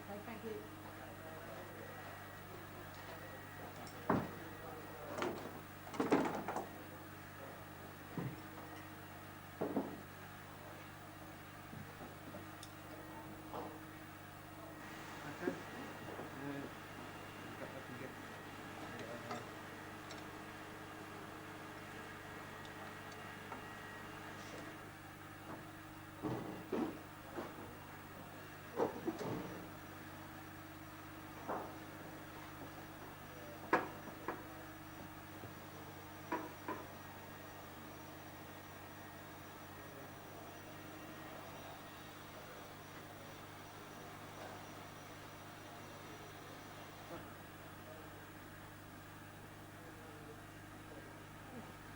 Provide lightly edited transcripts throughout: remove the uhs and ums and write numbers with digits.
thank you.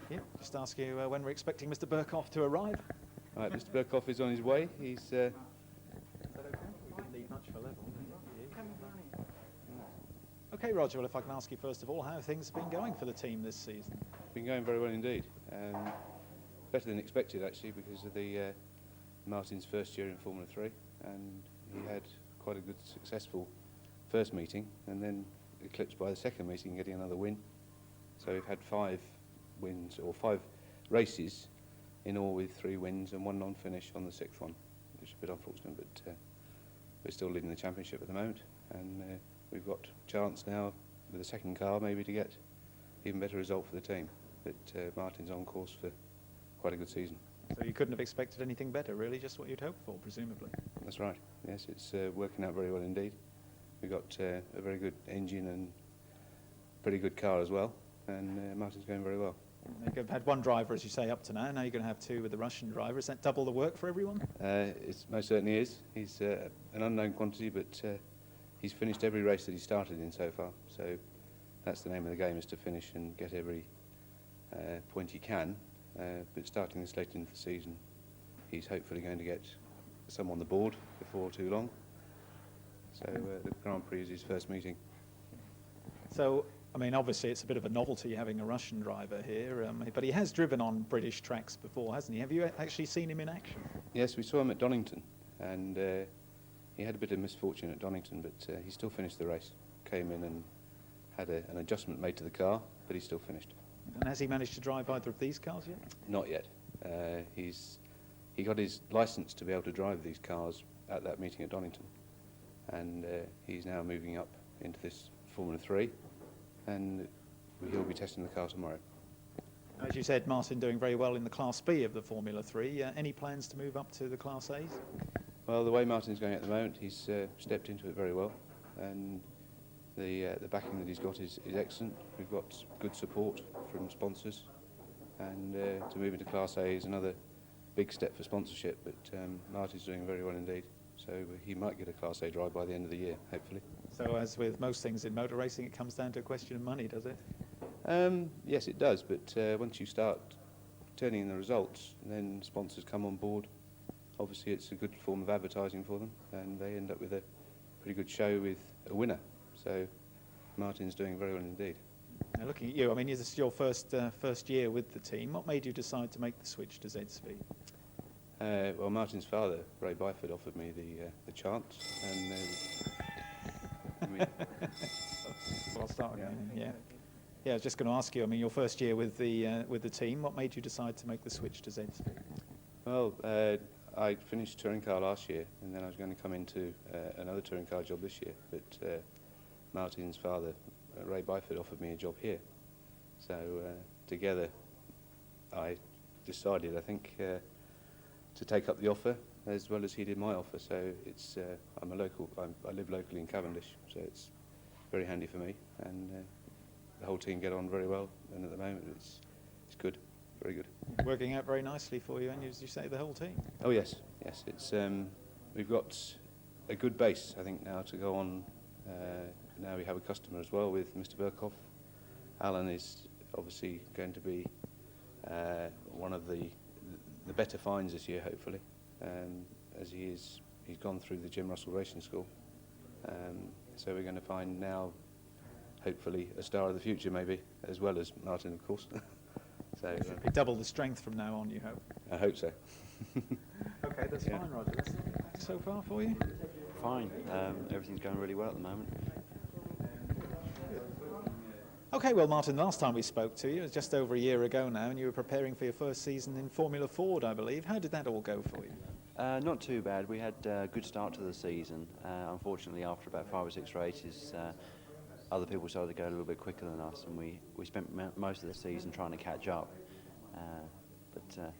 Yeah, just ask you when we're expecting Mr. Burkhoff to arrive. Right, Mr. Burkhoff is on his way. He's Is that okay? We didn't leave much for level. Okay, Roger, well, if I can ask you first of all, how things have been going for the team this season? been going very well indeed. Better than expected, actually, because of the Martin's first year in Formula 3, and he had quite a good, successful first meeting, and then eclipsed by the second meeting, getting another win. So we've had 5 wins, or 5 races in all, with 3 wins and 1 non-finish on the 6th one, which is a bit unfortunate, but we're still leading the championship at the moment, and we've got a chance now with the second car maybe to get even better result for the team. But Martin's on course for quite a good season. So you couldn't have expected anything better, really, just what you'd hoped for, presumably. That's right, yes, it's working out very well indeed. We've got a very good engine and pretty good car as well, and Martin's going very well. You've had 1 driver, as you say, up to now. Now you're going to have 2 with the Russian driver. Is that double the work for everyone? It most certainly is. He's an unknown quantity, but he's finished every race that he started in so far. So that's the name of the game, is to finish and get every point he can. But starting this late into the season, he's hopefully going to get some on the board before too long. So the Grand Prix is his first meeting. So, I mean, obviously it's a bit of a novelty having a Russian driver here, but he has driven on British tracks before, hasn't he? Have you actually seen him in action? Yes, we saw him at Donington, and he had a bit of misfortune at Donington, but he still finished the race. Came in and had an adjustment made to the car, but he still finished. And has he managed to drive either of these cars yet? Not yet. He got his licence to be able to drive these cars at that meeting at Donington, and he's now moving up into this Formula 3, and he'll be testing the car tomorrow. As you said, Martin doing very well in the Class B of the Formula 3. Any plans to move up to the Class A's? Well, the way Martin's going at the moment, he's stepped into it very well, and the backing that he's got is excellent. We've got good support from sponsors, and to move into Class A is another big step for sponsorship, but Martin's doing very well indeed. So he might get a Class A drive by the end of the year, hopefully. So as with most things in motor racing, it comes down to a question of money, does it? Yes, it does, but once you start turning in the results, then sponsors come on board. Obviously it's a good form of advertising for them, and they end up with a pretty good show with a winner. So Martin's doing very well indeed. Now looking at you, I mean, this is your first year with the team. What made you decide to make the switch to ZSV? Well, Martin's father, Ray Byford, offered me the chance, and Well, I'll start again. Yeah. Yeah, I was just going to ask you. I mean, your first year with the team. What made you decide to make the switch to ZSV? Well, I finished touring car last year, and then I was going to come into another touring car job this year. But Martin's father, Ray Byford, offered me a job here. So together, I decided, I think, to take up the offer as well as he did my offer. So it's I live locally in Cavendish, so it's very handy for me, and the whole team get on very well, and at the moment it's good, very good. Working out very nicely for you, and as you say, the whole team. Oh yes, yes. It's we've got a good base, I think, now to go on. Now we have a customer as well with Mr. Burkhoff. Alan is obviously going to be one of the better finds this year, hopefully, as he's gone through the Jim Russell Racing School. So we're going to find now, hopefully, a star of the future, maybe, as well as Martin, of course. So double the strength from now on, you hope? I hope so. Okay, that's fine, Roger. That's so far for you. fine. Everything's going really well at the moment. Okay, well, Martin, last time we spoke to you, it was just over a year ago now, and you were preparing for your first season in Formula Ford, I believe. How did that all go for you? Not too bad. We had a good start to the season. Unfortunately, after about 5 or 6 races, other people started to go a little bit quicker than us, and we spent most of the season trying to catch up. The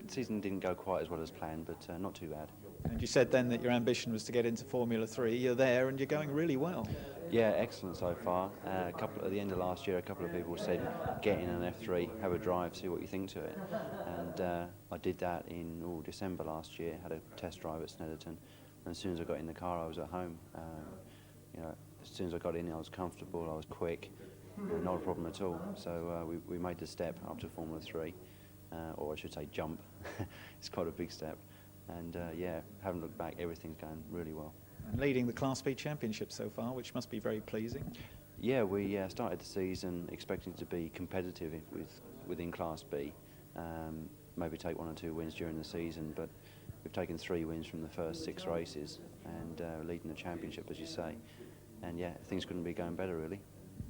season didn't go quite as well as planned, but not too bad. And you said then that your ambition was to get into Formula 3. You're there, and you're going really well. Yeah, excellent so far. At the end of last year, a couple of people said, get in an F3, have a drive, see what you think to it. And I did that in December last year, had a test drive at Snetterton. And as soon as I got in the car, I was at home. As soon as I got in, I was comfortable, I was quick, not a problem at all. So we made the step up to Formula 3, or I should say jump. It's quite a big step. And haven't looked back, everything's going really well. And leading the Class B Championship so far, which must be very pleasing. Yeah, we started the season expecting to be competitive within Class B. Maybe take 1 or 2 wins during the season, but we've taken 3 wins from the first 6 races and leading the championship, as you say. And yeah, things couldn't be going better, really.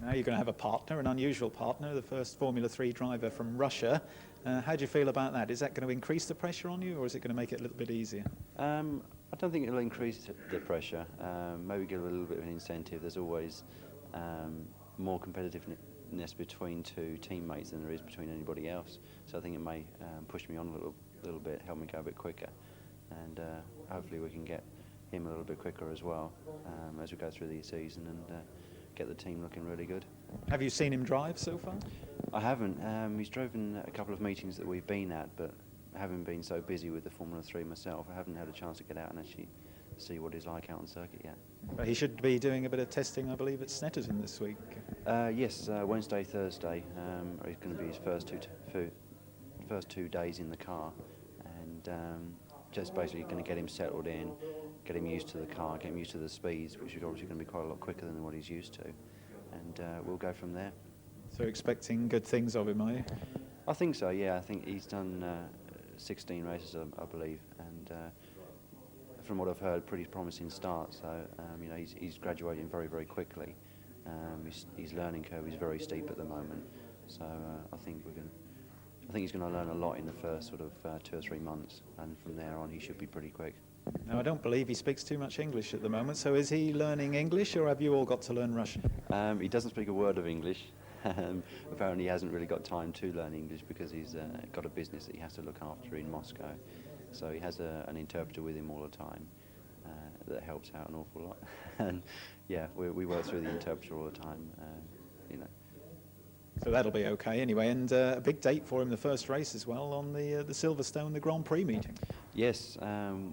Now you're going to have a partner, an unusual partner, the first Formula 3 driver from Russia. How do you feel about that? Is that going to increase the pressure on you, or is it going to make it a little bit easier? I don't think it'll increase the pressure. Maybe give a little bit of an incentive. There's always more competitiveness between 2 teammates than there is between anybody else. So I think it may push me on a little bit, help me go a bit quicker, and hopefully we can get him a little bit quicker as well as we go through the season and get the team looking really good. Have you seen him drive so far? I haven't. He's driven a couple of meetings that we've been at, but having been so busy with the Formula 3 myself, I haven't had a chance to get out and actually see what he's like out on circuit yet. But he should be doing a bit of testing, I believe, at Snetterton this week. Yes, Wednesday, Thursday. It's going to be his first 2 days in the car, and just basically going to get him settled in, get him used to the car, get him used to the speeds, which is obviously going to be quite a lot quicker than what he's used to, and we'll go from there. So expecting good things of him, are you? I think so, yeah. I think he's done 16 races, I believe, and from what I've heard, pretty promising start. So he's graduating very, very quickly. His learning curve is very steep at the moment. So I think he's going to learn a lot in the first sort of 2 or 3 months, and from there on he should be pretty quick. Now, I don't believe he speaks too much English at the moment. So is he learning English, or have you all got to learn Russian? He doesn't speak a word of English. Apparently he hasn't really got time to learn English because he's got a business that he has to look after in Moscow. So he has an interpreter with him all the time that helps out an awful lot. And yeah, we work through the interpreter all the time, So that'll be okay anyway. And a big date for him, the first race as well, on the Silverstone, the Grand Prix meeting. Yes,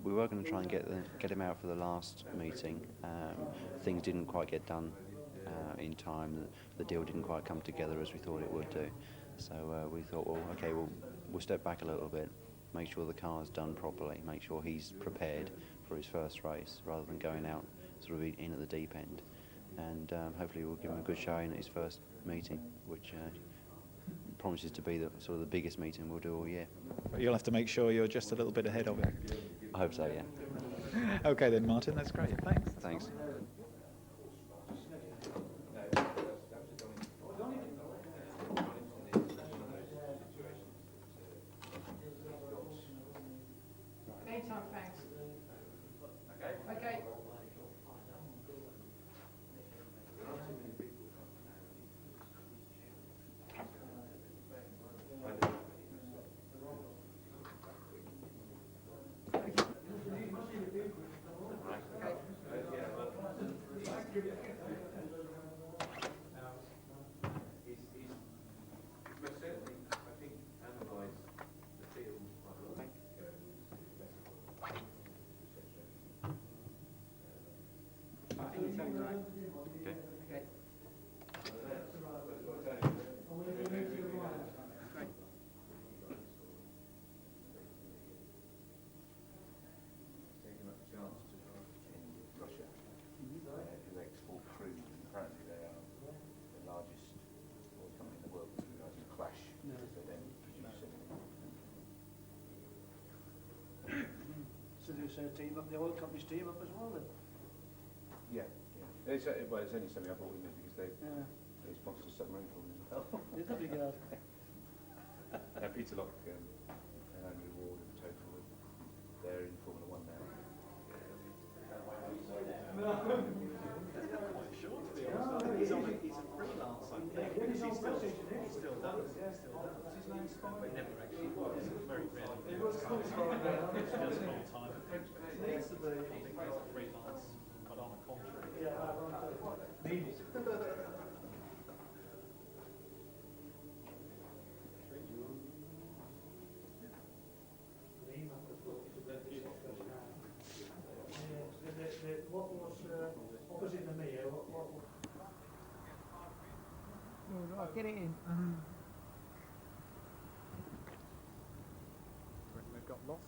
we were going to try and get him out for the last meeting. Things didn't quite get done in time. The deal didn't quite come together as we thought it would do. So we thought, well, okay, we'll step back a little bit, make sure the car's done properly, make sure he's prepared for his first race, rather than going out sort of in at the deep end. And hopefully we'll give him a good showing at his first meeting, which promises to be the biggest meeting we'll do all year. But you'll have to make sure you're just a little bit ahead of him. I hope so, yeah. Okay then, Martin, that's great. Thanks. Thanks. Anytime, thanks. Okay. So there's team up, the oil company's team up as well then? Yeah, yeah. It's only something I brought with me because they sponsored a submarine for me. Oh, did they regard? Peter Locke and Andrew Ward and Total, they're in Formula 1 now. He's a freelance, I think, because he still does. His name's Spike. He never actually was. Very rarely. He was full time. Just a long time. It needs to be. I think he's a freelance, but on a contract. Yeah, needed. What was opposite the me? What? I'll get it in. They've got lost.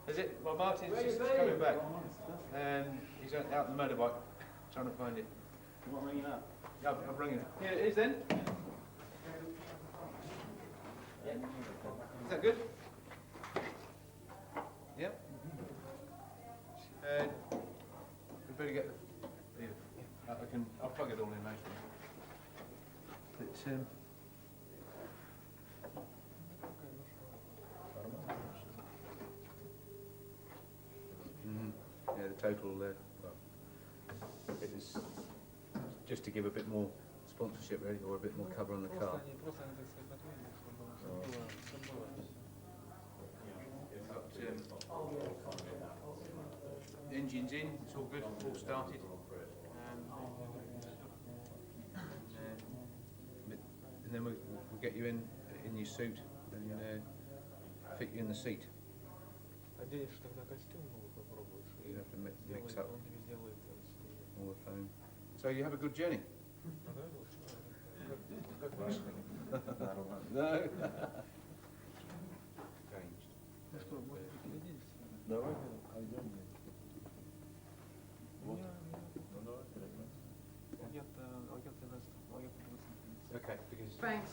Is it? Well, Martin's just coming back. He's out on the motorbike, trying to find it. You want ringing up? Yeah, I'm ringing it. Here it is then. Is that good? Yep. We better get the. I'll plug it all in later. But, yeah, the total. Well, it was just to give a bit more sponsorship, really, or a bit more cover on the car. Engine's in, it's all good, all started. And then we'll get you in your suit and fit you in the seat. You have to mix up all the phone. So you have a good journey? No. Давай, пойдем. Okay, because Thanks.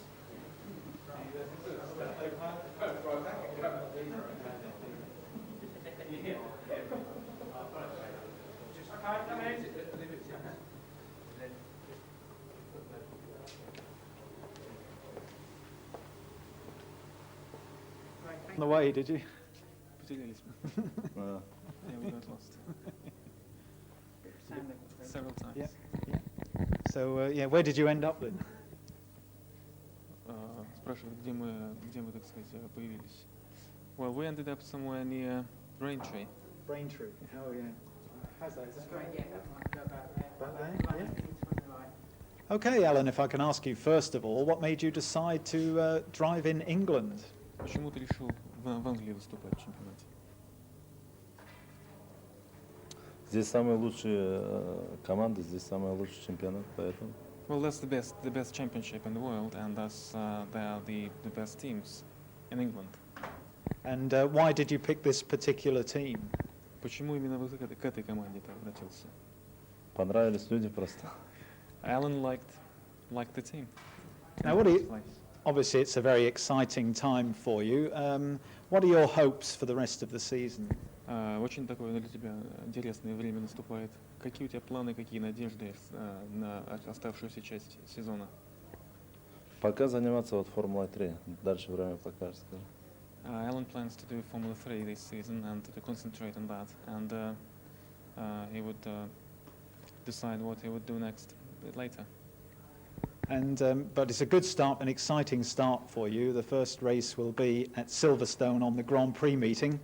On the way, did you? Well, Yeah, we got lost several times. Yeah. So, where did you end up then? Спрашивают, где мы, так сказать, появились. Well, we ended up somewhere near Braintree. Braintree. Oh, yeah. How's that? Straight, yeah, that might go about there. About there, Like yeah. it's on the right. Okay, Alan, if I can ask you first of all, what made you decide to drive in England? Почему ты решил в Англии выступать в чемпионате? здесь самые лучшие команды, здесь самый лучший чемпионат, поэтому. Well, that's the best championship in the world, and thus they are the best teams in England. And why did you pick this particular team? Почему именно вы к этой команде-то обратился? Понравились люди просто. Alan liked the team. Now, obviously, it's a very exciting time for you. What are your hopes for the rest of the season? Очень такое для тебя интересное время наступает. Какие у тебя планы, какие надежды на оставшуюся часть сезона? Пока заниматься вот Формулой 3. Дальше время покажет. Alan plans to do Formula 3 this season and to concentrate on that, and he would decide what he would do next later. And but it's a good start, an exciting start for you. The first race will be at Silverstone on the Grand Prix meeting.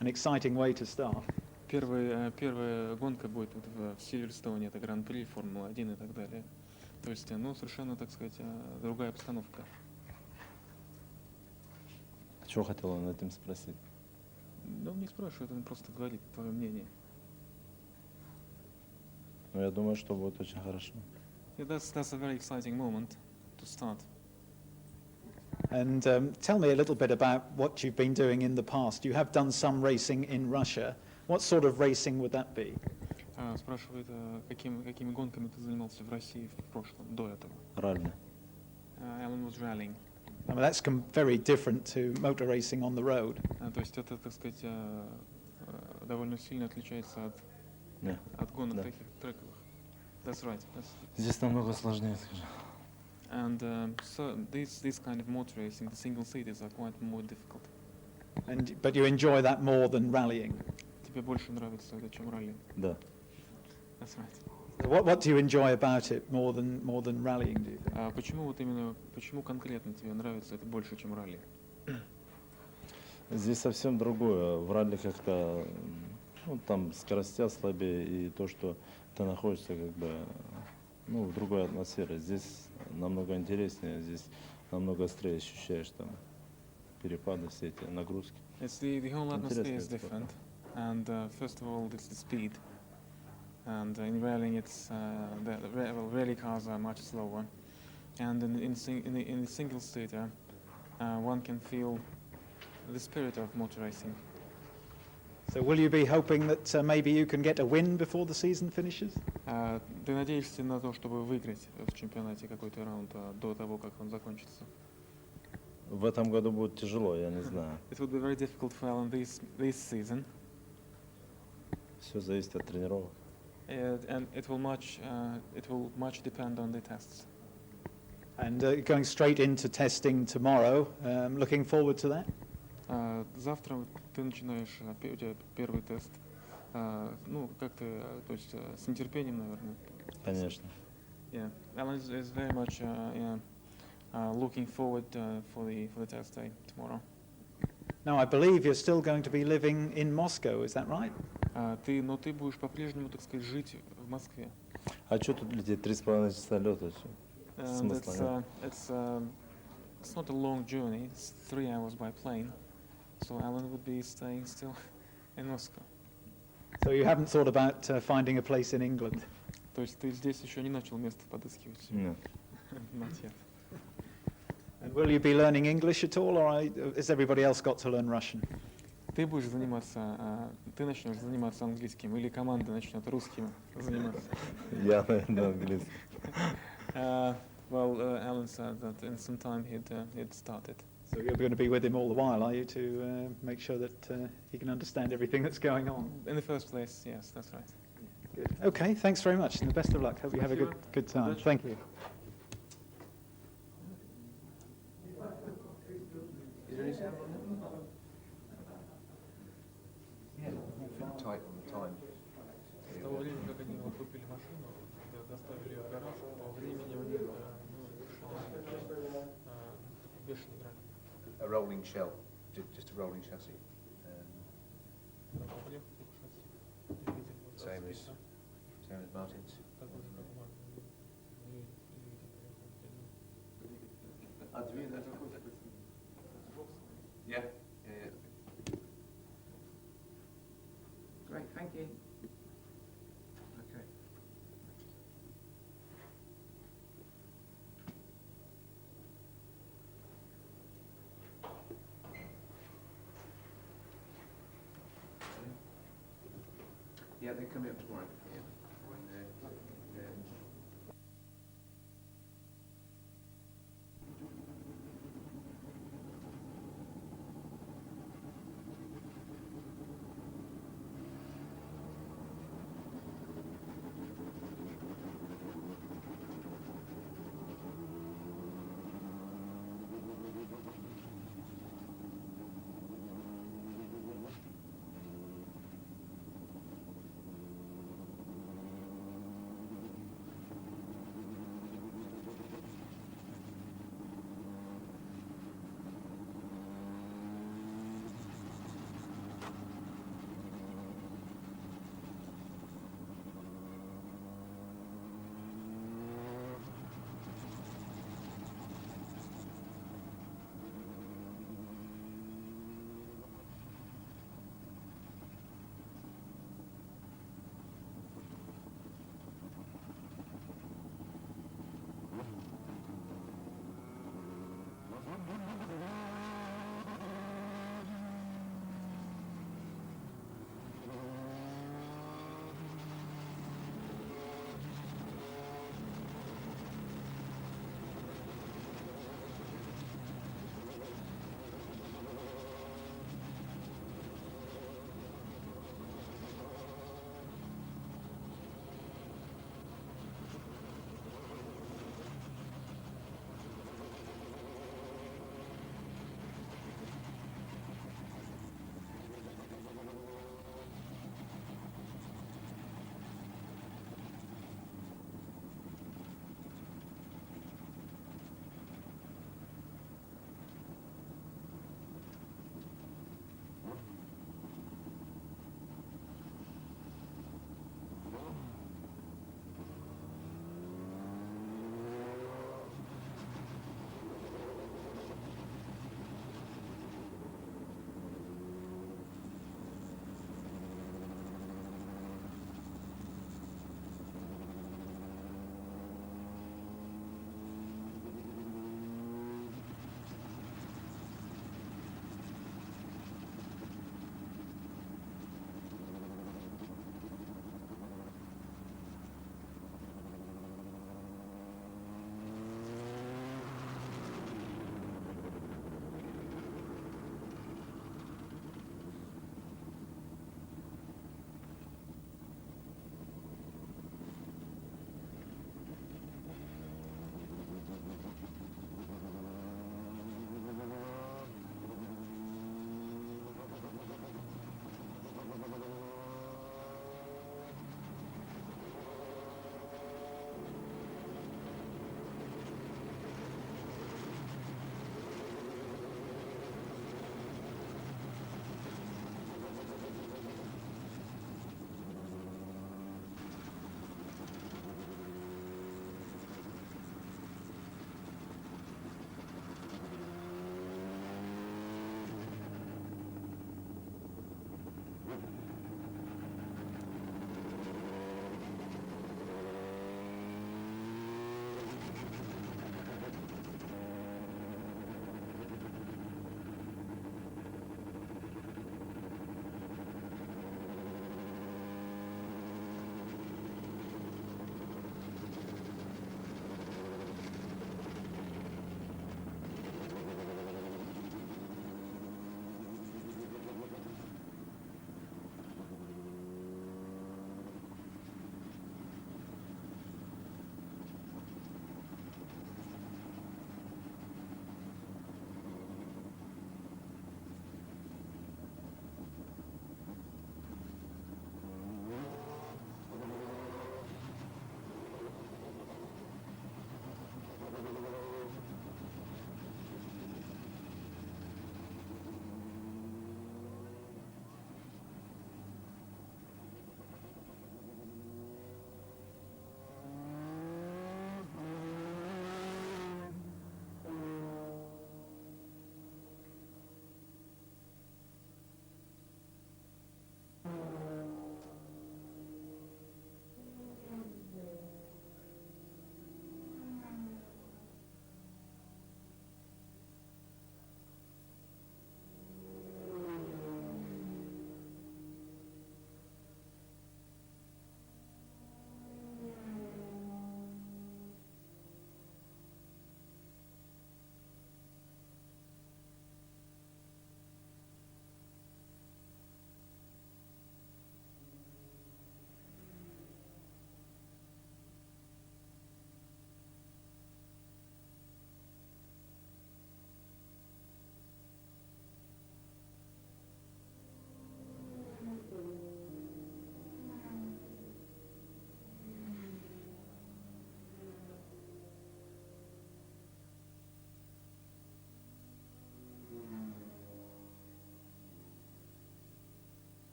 An exciting way to start. Первая гонка будет в Сильверстоуне, это Гран-при, Формула-1 и так далее. То есть, ну, совершенно, так сказать, другая обстановка. Что хотел он этим спросить? Да он не спрашивает, он просто говорит твое мнение. Ну, я думаю, что будет очень хорошо. Yeah, that's a very exciting moment to start. And tell me a little bit about what you've been doing in the past. You have done some racing in Russia. What sort of racing would that be? Спрашивает, какими гонками ты занимался в России в прошлом, до этого? Ралли. Alan was rallying. I mean, that's very different to motor racing on the road. То есть это, так сказать, довольно сильно отличается от гонок таких трековых. That's right. Здесь намного сложнее, скажу. And so this kind of motor racing, the single seaters are quite more difficult. But you enjoy that more than rallying. Тебе больше нравится это, чем ралли? Да. That's right. What do you enjoy about it more than rallying, do you think? Почему конкретно тебе нравится это больше, чем ралли? Здесь совсем другое. В ралли как-то, ну, там скоростя слабее, и то, что ты находишься как бы, ну, в другой атмосфере. Здесь намного интереснее, здесь намного острее ощущаешь там перепады, все эти нагрузки. The whole atmosphere is different, and first of all, it's the speed. And in rallying, it's rally cars are much slower, and in the single seater, one can feel the spirit of motor racing. So will you be hoping that maybe you can get a win before the season finishes? Ты надеешься на то, чтобы выиграть в чемпионате какой-то раунд до того, как он закончится? В этом году будет тяжело, я не знаю. It would be very difficult for Alan this season. Все зависит от тренировок. And it will much depend on the tests. And going straight into testing tomorrow, looking forward to that? Завтра ты начинаешь, у тебя первый тест. Ну, как ты, то есть с нетерпением, наверное. Конечно. Yeah, Alan is very much looking forward for the test day tomorrow. Now, I believe you're still going to be living in Moscow, is that right? Но ты будешь по-прежнему, так сказать, жить в Москве. А что тут лететь 3,5 часа лета? Смысла нет. It's not a long journey. It's 3 hours by plane. So Alan would be staying still in Moscow. So you haven't thought about finding a place in England? То есть ты здесь еще не начал место подыскивать? Нет. Not yet. And will you be learning English at all, or has everybody else got to learn Russian? Ты начнешь заниматься английским, или команда начнет русским заниматься? Я, наверное, английский. Well, Alan said that in some time he'd started. So you're going to be with him all the while, are you, to make sure that he can understand everything that's going on? In the first place, yes, that's right. Good. Okay, thanks very much, and the best of luck. Hope you have a good time. Thank you. Tight on time. С того времени, как они купили машину, доставили ее в гараж, по времени у них бешеный график. A rolling shell, just a rolling chassis. Same as Martin's. Yeah. Great, thank you. Okay. Yeah, they're coming up tomorrow. Yeah.